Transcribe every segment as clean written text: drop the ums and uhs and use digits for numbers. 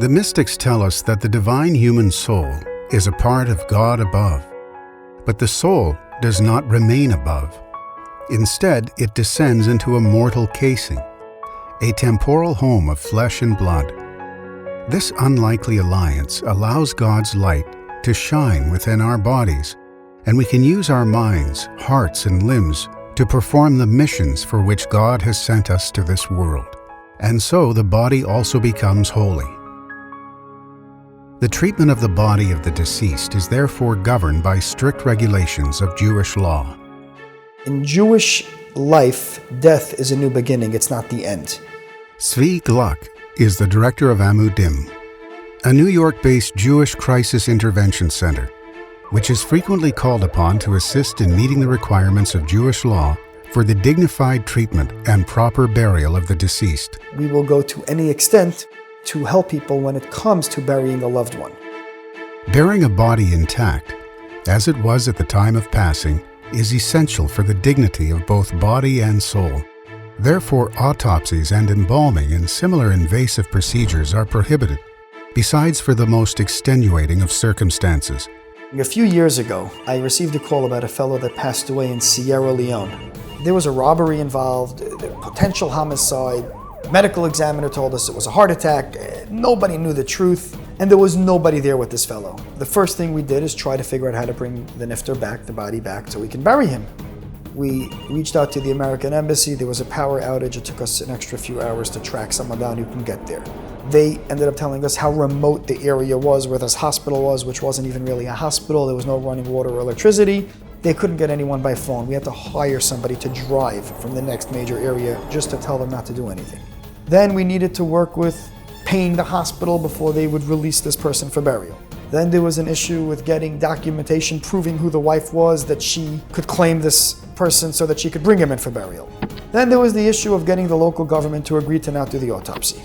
The mystics tell us that the divine human soul is a part of God above, but the soul does not remain above. Instead, it descends into a mortal casing, a temporal home of flesh and blood. This unlikely alliance allows God's light to shine within our bodies, and we can use our minds, hearts, and limbs to perform the missions for which God has sent us to this world. And so the body also becomes holy. The treatment of the body of the deceased is therefore governed by strict regulations of Jewish law. In Jewish life, death is a new beginning, it's not the end. Zvi Gluck is the director of Amudim, a New York-based Jewish crisis intervention center, which is frequently called upon to assist in meeting the requirements of Jewish law for the dignified treatment and proper burial of the deceased. We will go to any extent to help people when it comes to burying a loved one. Burying a body intact, as it was at the time of passing, is essential for the dignity of both body and soul. Therefore, autopsies and embalming and similar invasive procedures are prohibited, besides for the most extenuating of circumstances. A few years ago, I received a call about a fellow that passed away in Sierra Leone. There was a robbery involved, potential homicide. Medical examiner told us it was a heart attack. Nobody knew the truth, and there was nobody there with this fellow. The first thing we did is try to figure out how to bring the nifter back, the body back, so we can bury him. We reached out to the American embassy. There was a power outage. It took us an extra few hours to track someone down who can get there. They ended up telling us how remote the area was where this hospital was, which wasn't even really a hospital. There was no running water or electricity. They couldn't get anyone by phone. We had to hire somebody to drive from the next major area just to tell them not to do anything. Then we needed to work with paying the hospital before they would release this person for burial. Then there was an issue with getting documentation proving who the wife was, that she could claim this person so that she could bring him in for burial. Then there was the issue of getting the local government to agree to not do the autopsy.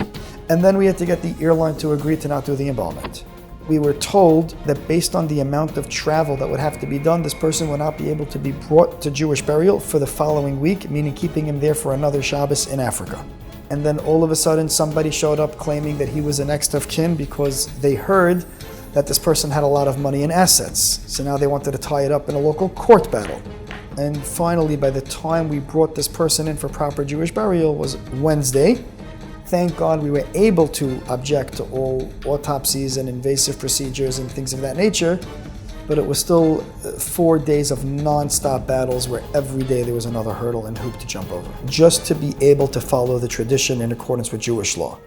And then we had to get the airline to agree to not do the embalmment. We were told that based on the amount of travel that would have to be done, this person would not be able to be brought to Jewish burial for the following week, meaning keeping him there for another Shabbos in Africa. And then all of a sudden somebody showed up claiming that he was a next of kin because they heard that this person had a lot of money and assets. So now they wanted to tie it up in a local court battle. And finally, by the time we brought this person in for proper Jewish burial was Wednesday. Thank God we were able to object to all autopsies and invasive procedures and things of that nature, but it was still 4 days of non-stop battles where every day there was another hurdle and hoop to jump over, just to be able to follow the tradition in accordance with Jewish law.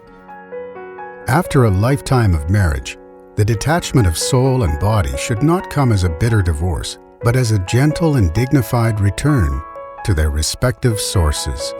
After a lifetime of marriage, the detachment of soul and body should not come as a bitter divorce, but as a gentle and dignified return to their respective sources.